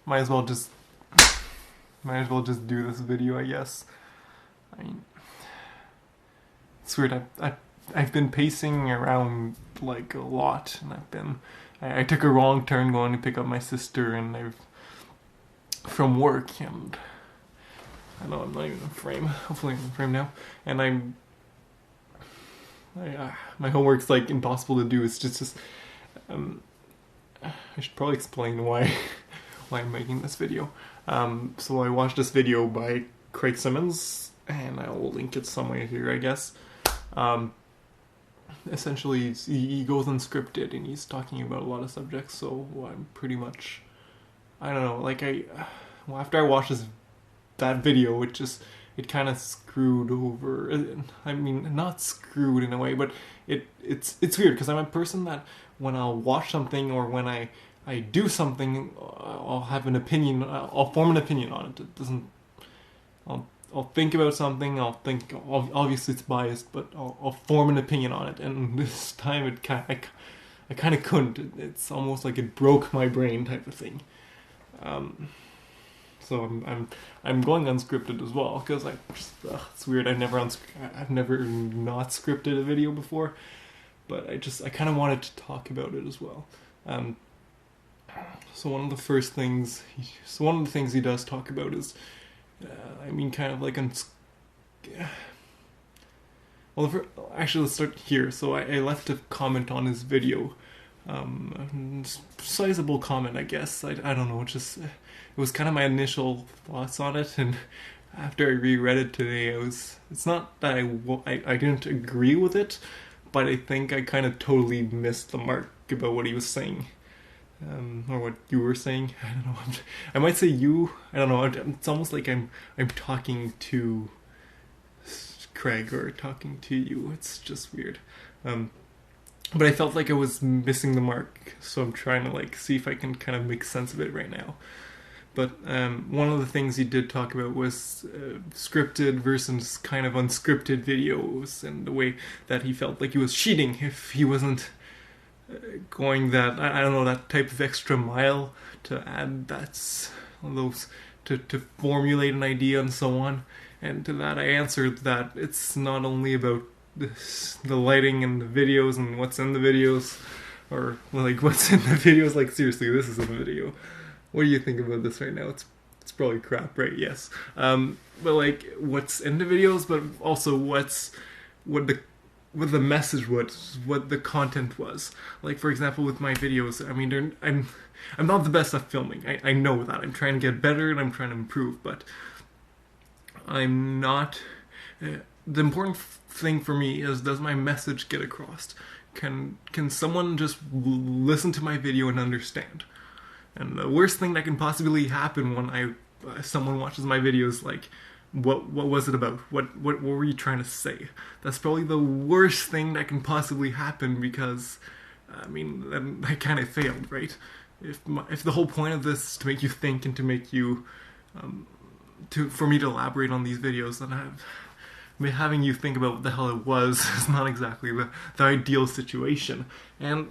might as well just do this video, I guess. I mean, it's weird. I've been pacing around like a lot, and I took a wrong turn going to pick up my sister, and from work, and I know I'm not even in frame. Hopefully I'm in frame now, and my homework's like impossible to do. It's just I should probably explain why I'm making this video. So I watched this video by Craig Simmonds, and I will link it somewhere here, I guess. Essentially, he goes unscripted, and he's talking about a lot of subjects, so I'm pretty much, I don't know, like after I watched that video, it kind of screwed over. I mean, not screwed in a way, but it's weird, because I'm a person that when I'll watch something, or when I do something, I'll have an opinion, I'll form an opinion on it. It doesn't, I'll think about something, obviously it's biased, but I'll form an opinion on it, and this time I kind of couldn't. It's almost like it broke my brain type of thing. So I'm going unscripted as well, because it's weird. I've never not scripted a video before, but I kind of wanted to talk about it as well. So one of the things he does talk about is, kind of like actually, let's start here. So I left a comment on his video, sizable comment, I guess. I don't know. It was kind of my initial thoughts on it, and after I reread it today, it's not that I didn't agree with it, but I think I kind of totally missed the mark about what he was saying. Or what you were saying. I don't know. I might say you. I don't know. It's almost like I'm talking to Craig or talking to you. It's just weird. But I felt like I was missing the mark, so I'm trying to see if I can kind of make sense of it right now. But one of the things he did talk about was scripted versus kind of unscripted videos, and the way that he felt like he was cheating if he wasn't going that, I don't know, that type of extra mile to add to formulate an idea and so on. And to that I answered that it's not only about the lighting and the videos and what's in the videos, or what's in the videos. Seriously, this is in the video. What do you think about this right now? It's probably crap, right? Yes. But what's in the videos, but also what the message was, what the content was. For example, with my videos, I'm not the best at filming. I know that. I'm trying to get better and I'm trying to improve, but I'm not. The important thing for me is, does my message get across? Can someone just listen to my video and understand? And the worst thing that can possibly happen when someone watches my videos, what was it about? What were you trying to say? That's probably the worst thing that can possibly happen, because then I kind of failed, right? If the whole point of this is to make you think and to make you for me to elaborate on these videos, then having you think about what the hell it was is not exactly the ideal situation. And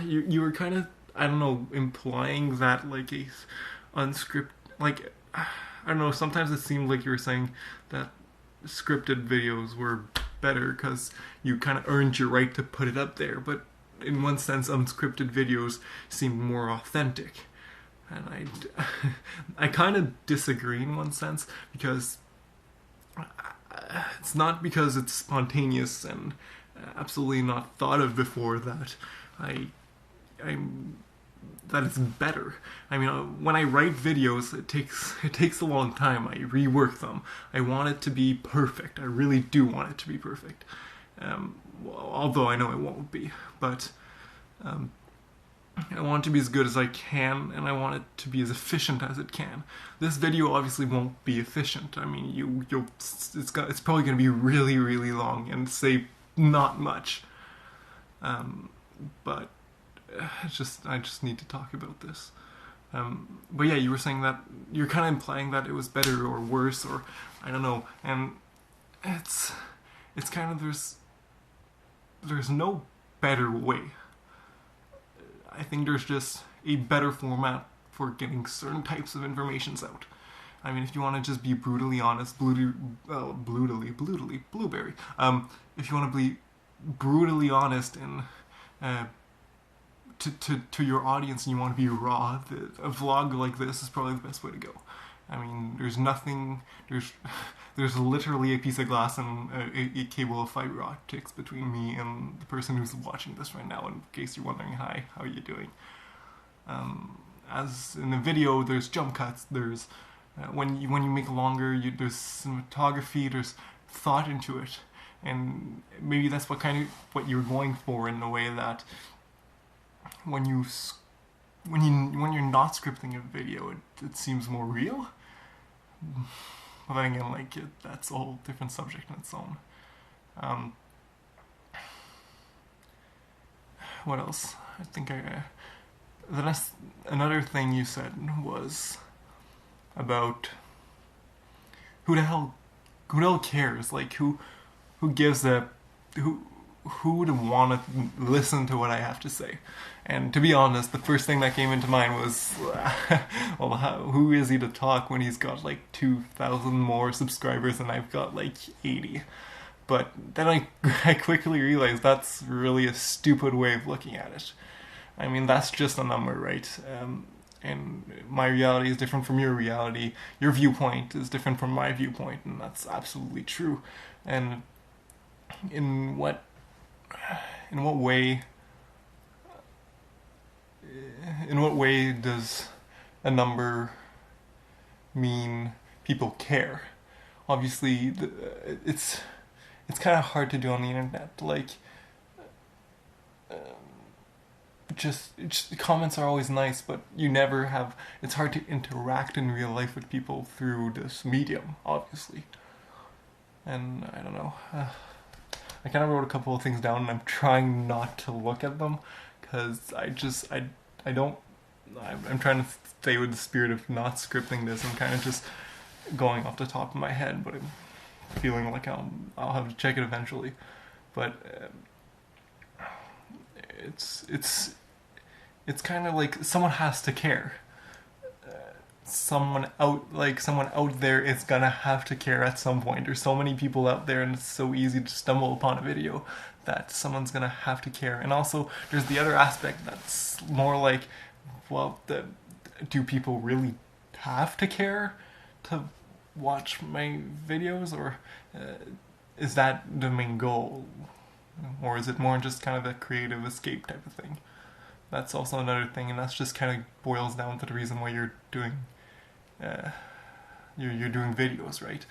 you were kind of, I don't know, implying that a unscripted, I don't know, sometimes it seemed like you were saying that scripted videos were better because you kind of earned your right to put it up there, but in one sense unscripted videos seem more authentic. And I kind of disagree in one sense, because it's not because it's spontaneous and absolutely not thought of before that that it's better. When I write videos, it takes a long time. I rework them. I want it to be perfect. I really do want it to be perfect. Although I know it won't be, but I want it to be as good as I can, and I want it to be as efficient as it can. This video obviously won't be efficient. It's probably going to be really, really long and say not much. But I just need to talk about this. But yeah, you were saying that you're kind of implying that it was better or worse, or I don't know. And it's kind of, there's no better way. I think there's just a better format for getting certain types of informations out. I mean, if you want to just be brutally honest, blueberry. If you want to be brutally honest and to your audience, and you want to be raw, a vlog like this is probably the best way to go. I mean, there's literally a piece of glass and a cable of fiber optics between me and the person who's watching this right now. In case you're wondering, hi, how are you doing? As in the video, there's jump cuts. There's when you make longer, there's cinematography. There's thought into it, and maybe that's what you're going for in a way that when you're not scripting a video, it seems more real. But then again, that's a whole different subject in its own. What else? I think another thing you said was about who the hell cares? Like who gives a who would want to listen to what I have to say? And to be honest, the first thing that came into mind was, well, who is he to talk when he's got 2,000 more subscribers and I've got 80? But then I quickly realized that's really a stupid way of looking at it. I mean, that's just a number, right? And my reality is different from your reality. Your viewpoint is different from my viewpoint, and that's absolutely true. And in what way does a number mean people care? Obviously, it's kind of hard to do on the internet. Just comments are always nice, but you never have. It's hard to interact in real life with people through this medium, obviously. And I don't know. I kind of wrote a couple of things down, and I'm trying not to look at them because I'm trying to stay with the spirit of not scripting this. I'm kind of just going off the top of my head, but I'm feeling like I'll have to check it eventually. But it's kind of like someone has to care. Someone out there is gonna have to care at some point. There's so many people out there, and it's so easy to stumble upon a video that someone's gonna have to care. And also, there's the other aspect that's more like, well, do people really have to care to watch my videos, or is that the main goal? Or is it more just kind of a creative escape type of thing? That's also another thing, and that's just kind of boils down to the reason why you're doing you're doing videos, right?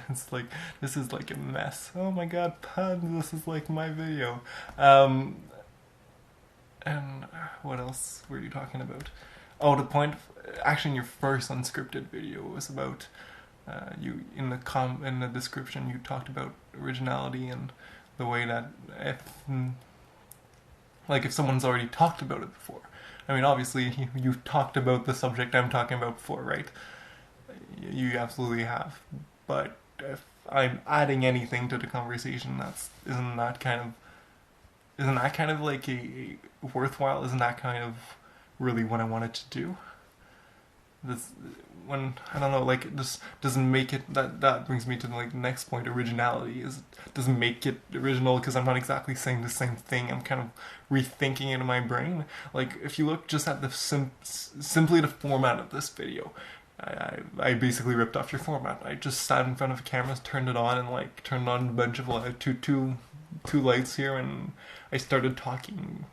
It's like, this is like a mess. Oh my god, puns, this is like my video. And what else were you talking about? Oh, the point, actually in your first unscripted video was about, you in the description you talked about originality and the way that if someone's already talked about it before. I mean, obviously, you've talked about the subject I'm talking about before, right? You absolutely have. But if I'm adding anything to the conversation, isn't that kind of like a worthwhile? Isn't that kind of really what I wanted to do? I don't know, this doesn't make it, that brings me to the next point, originality. Doesn't make it original because I'm not exactly saying the same thing. I'm kind of rethinking it in my brain. If you look just at the simply the format of this video, I basically ripped off your format. I just sat in front of cameras, turned it on, and turned on a bunch of two lights here, and I started talking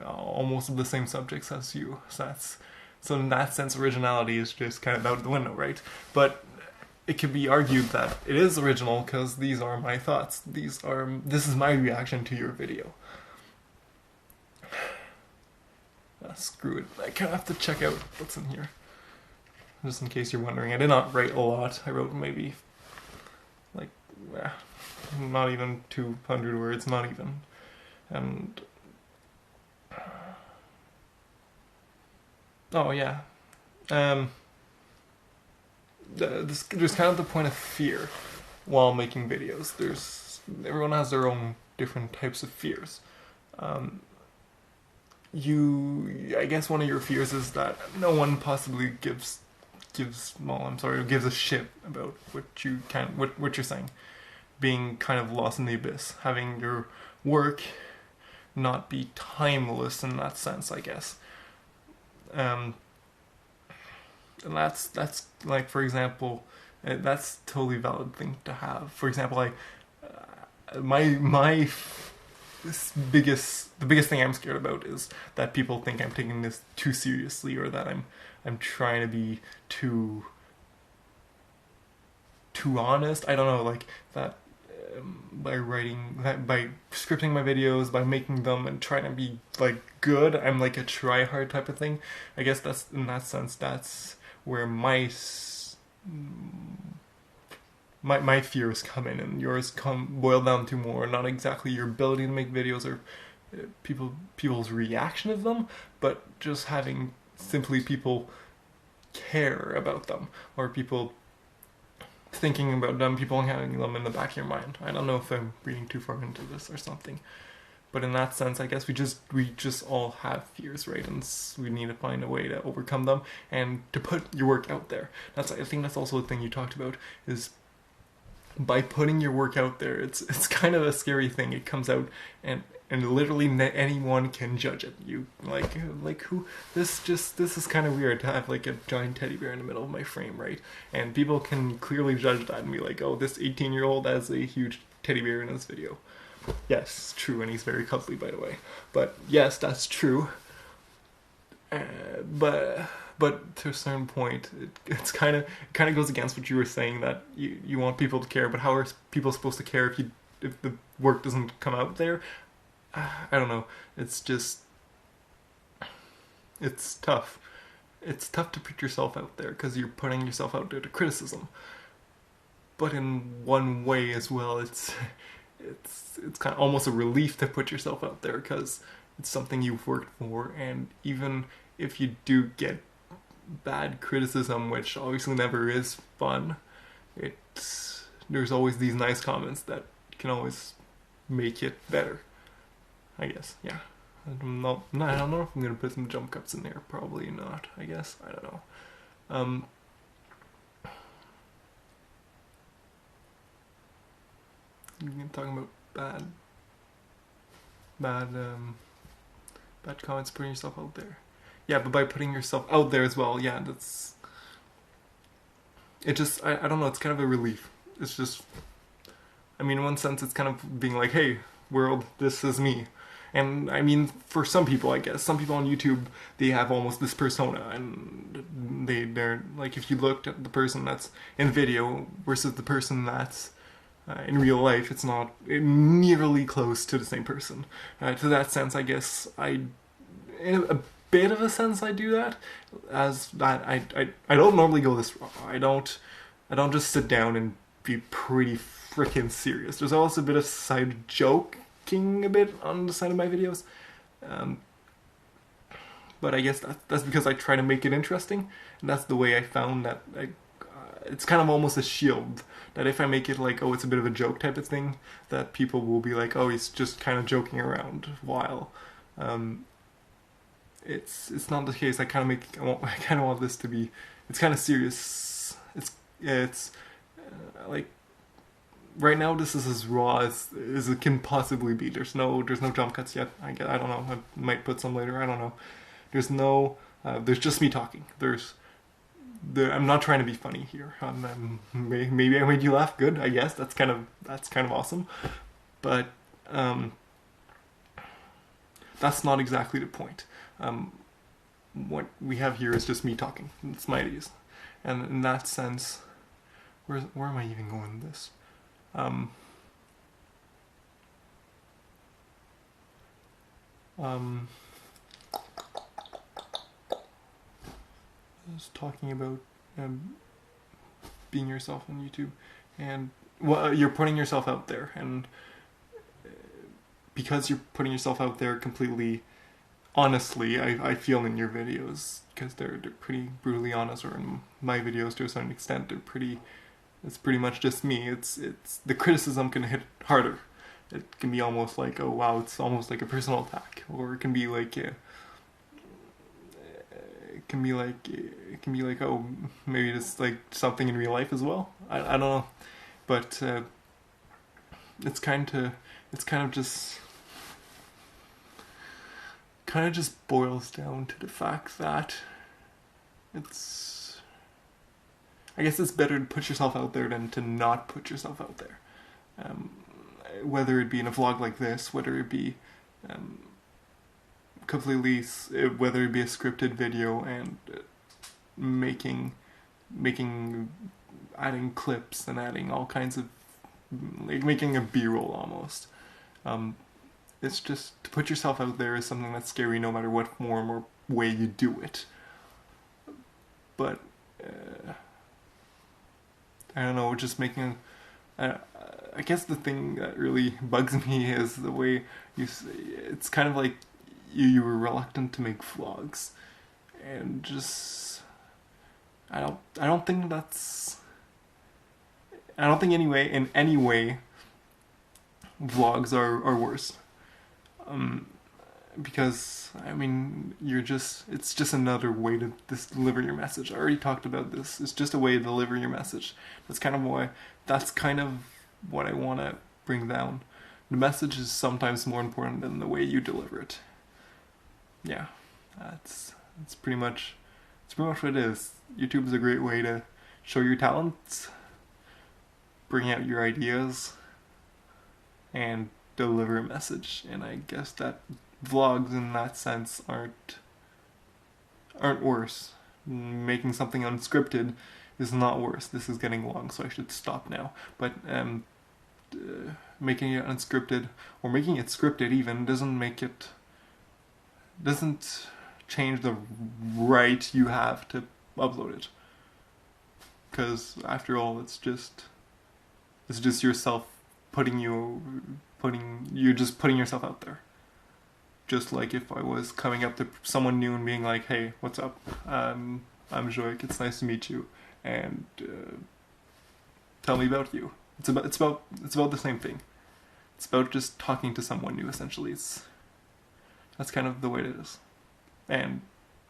almost of the same subjects as you. So in that sense, originality is just kind of out the window, right? But it could be argued that it is original because these are my thoughts. This is my reaction to your video. Screw it. I kind of have to check out what's in here. Just in case you're wondering, I did not write a lot. I wrote maybe not even 200 words, not even. And oh yeah, there's kind of the point of fear while making videos. Everyone has their own different types of fears. I guess one of your fears is that no one possibly gives a shit about what you're saying, being kind of lost in the abyss, having your work not be timeless in that sense, I guess. And that's like, for example, that's a totally valid thing to have. For example, like my the biggest thing I'm scared about is that people think I'm taking this too seriously, or that I'm trying to be too honest. I don't know, like that. By scripting my videos, by making them and trying to be like good, I'm like a try hard type of thing. I guess that's, in that sense, that's where my fears come in, and yours boil down to more not exactly your ability to make videos or people's reaction of them, but just having simply people care about them, or people thinking about them, people having them in the back of your mind. I don't know if I'm reading too far into this or something, but in that sense, I guess we just all have fears, right? And we need to find a way to overcome them and to put your work out there. I think that's also the thing you talked about, is by putting your work out there, it's kind of a scary thing. It comes out and literally anyone can judge it. You like who this is kind of weird to have like a giant teddy bear in the middle of my frame, right? And people can clearly judge that and be like, oh, this 18-year-old has a huge teddy bear in his video. Yes, true, and he's very cuddly, by the way. But yes, that's true. But to a certain point, it kind of goes against what you were saying, that you want people to care. But how are people supposed to care if the work doesn't come out there? I don't know. It's tough. It's tough to put yourself out there because you're putting yourself out there to criticism. But in one way as well, it's kind of almost a relief to put yourself out there because it's something you've worked for, and even if you do get bad criticism, which obviously never is fun, there's always these nice comments that can always make it better, I guess. Yeah. I don't know if I'm gonna put some jump cuts in there. Probably not, I guess. I don't know. You're talking about bad comments, putting yourself out there. Yeah, but by putting yourself out there as well, yeah, I don't know, it's kind of a relief. It's just, I mean, in one sense, it's kind of being like, hey, world, this is me. And I mean, for some people, I guess, some people on YouTube, they have almost this persona, and they're like, if you looked at the person that's in video versus the person that's in real life, it's not nearly close to the same person. To that sense, I guess in a bit of a sense, I do that. As that, I don't normally go this wrong. I don't just sit down and be pretty freaking serious. There's also a bit of side joking a bit on the side of my videos, but I guess that's because I try to make it interesting, and that's the way I found that it's kind of almost a shield, that if I make it like, oh, it's a bit of a joke type of thing, that people will be like, oh, he's just kind of joking around, while it's not the case. I kind of want this to be, it's kind of serious. It's like, right now this is as raw as it can possibly be. There's no jump cuts yet. I don't know. I might put some later. I don't know. There's just me talking. I'm not trying to be funny here. Maybe I made you laugh. Good, I guess. That's kind of awesome. But that's not exactly the point. What we have here is just me talking. It's my ideas, and in that sense, where am I even going with this? I was talking about being yourself on YouTube, and you're putting yourself out there, and because you're putting yourself out there completely honestly, I feel in your videos, because they're pretty brutally honest, or in my videos to a certain extent, it's pretty much just me. It's the criticism can hit harder, it can be almost like, oh wow, it's almost like a personal attack, or it can be like oh, maybe it's like something in real life as well. I don't know, but it's kind of just boils down to the fact that I guess it's better to put yourself out there than to not put yourself out there. Whether it be in a vlog like this, whether it be whether it be a scripted video and adding clips and adding all kinds of, like making a B-roll almost. It's just, to put yourself out there is something that's scary no matter what form or way you do it. But I don't know, just making I guess the thing that really bugs me is the way it's kind of like you were reluctant to make vlogs, and just I don't think in any way vlogs are worse. Because I mean, it's just another way to deliver your message. I already talked about this. It's just a way to deliver your message. That's kind of what I want to bring down. The message is sometimes more important than the way you deliver it. Yeah, that's pretty much what it is. YouTube is a great way to show your talents, bring out your ideas, and deliver a message. And I guess that vlogs in that sense aren't worse. Making something unscripted is not worse. This is getting long, so I should stop now. But making it unscripted, or making it scripted even, doesn't change the right you have to upload it. Because after all, it's just yourself you're just putting yourself out there. Just like if I was coming up to someone new and being like, hey, what's up? I'm Joik, it's nice to meet you, and tell me about you. It's about the same thing. It's about just talking to someone new, essentially. That's kind of the way it is. And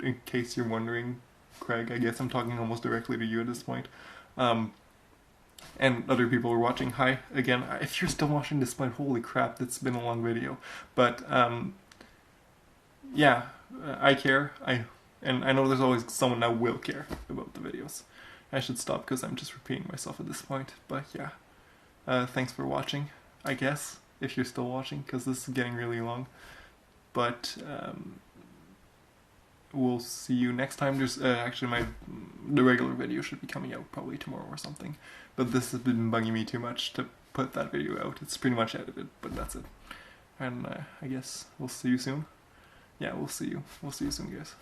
in case you're wondering, Craig, I guess I'm talking almost directly to you at this point. And other people are watching. Hi again. If you're still watching this point, holy crap, that's been a long video. But yeah, I care. And I know there's always someone that will care about the videos. I should stop because I'm just repeating myself at this point. But yeah, thanks for watching, I guess, if you're still watching, because this is getting really long. But we'll see you next time. There's actually the regular video should be coming out probably tomorrow or something. But this has been bugging me too much to put that video out. It's pretty much edited, but that's it. And I guess we'll see you soon. Yeah, we'll see you. We'll see you soon, guys.